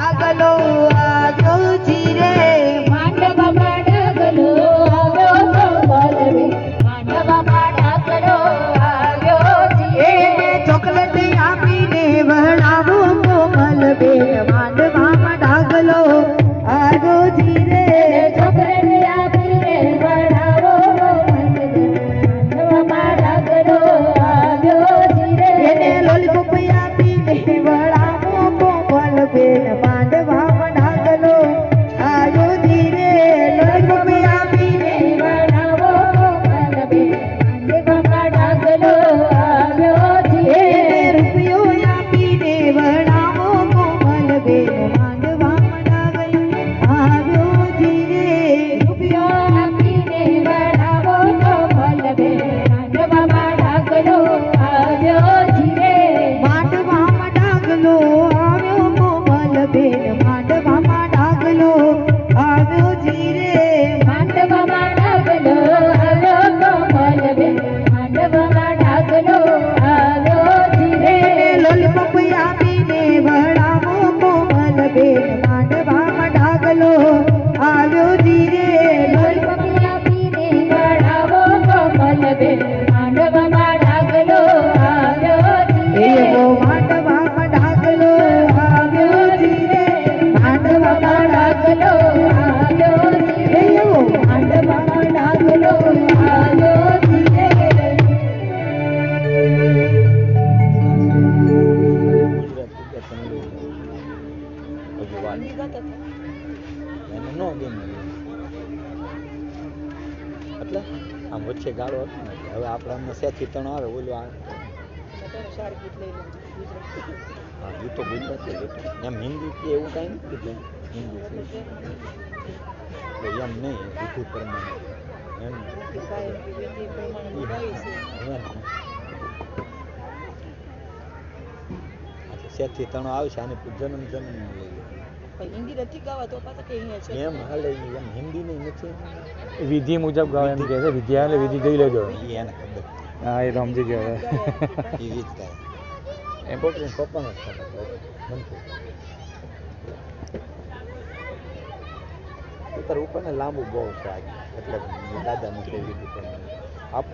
ડાગલો આવ્યો જીરે માંડવામાં ડાગલો આવ્યો કોમલબેન માંડવામાં ડાગલો આવ્યો જીરે એને ચોકલેટ આપીને વળાવો કોમલબેન માંડવામાં ડાગલો આવ્યો જીરે ચોકલેટ આપીને વળાવો કોમલબેન માંડવામાં ડાગલો આવ્યો જીરે એને લોલીપોપ આપીને વળાવો કોમલબેન માંડવામાં ડાગલો આવ્યો જીરે લોલીપોપ આપીને વળાવો કોમલબેન માંડવામાં ડાગલો આવ્યો જીરે એને રૂપિયો આપીને વળાવો કોમલબેન માંડવામાં ડાગલો આવ્યો જીરે રૂપિયો આપીને વળાવો કોમલબેન માંડવામાં ડાગલો આવ્યો જીરે માંડવામાં ડાગલો આવ્યો કોમલબેન માંડવામાં ડાગલો આવ્યો જીરે માંડવામાં ડાગલો આવ્યો કોમલબેન માંડવામાં ડાગલો આવ્યો જીરે લોલીપોપ આપીને વળાવો કોમલબેન માંડવામાં ડાગલો આવ્યો જીરે લોલીપોપ આપીને વળાવો કોમલબેન માંડવામાં ડાગલો આવ્યો જીરે એવો માંડવામાં ડાગલો આવ્યો જીરે માંડવામાં ડાગલો આવ્યો જીરે એવો માંડવામાં ડાગલો આવ્યો જીરે એટલે આમ વચ્ચે ગાળો હતો ને એટલે હવે આપણે અમને સેથી તણ આવે ઓલું આ હા એ તો ગુજરાતી જ હતું એમ હિન્દી કે એવું કાંઈ નથી કીધું હિન્દી છે એટલે એમ નહીં વિધિ પ્રમાણે એમ સેથી તણો આવશે આને જન્મ જન્મ લઈ હિન્દી નથી ગાવા તો પાછા કે અહીંયા છે એમ હાલે ઈ એમ હિન્દી નહીં નથી વિધિ મુજબ ગાવ એમ કહે છે વિદ્યા એટલે વિધિ જોઈ લેજો ઈ એને ખબર હા એ તો સમજી ગયો હવે. ઈ રીત થાય એમ પોતે પપ્પાનો જ ખબર બનતું ઉત્તર ઉપર ને લાંબુ બહુ છે આજ એટલે દાદા નીકળી દીધું પણ આપ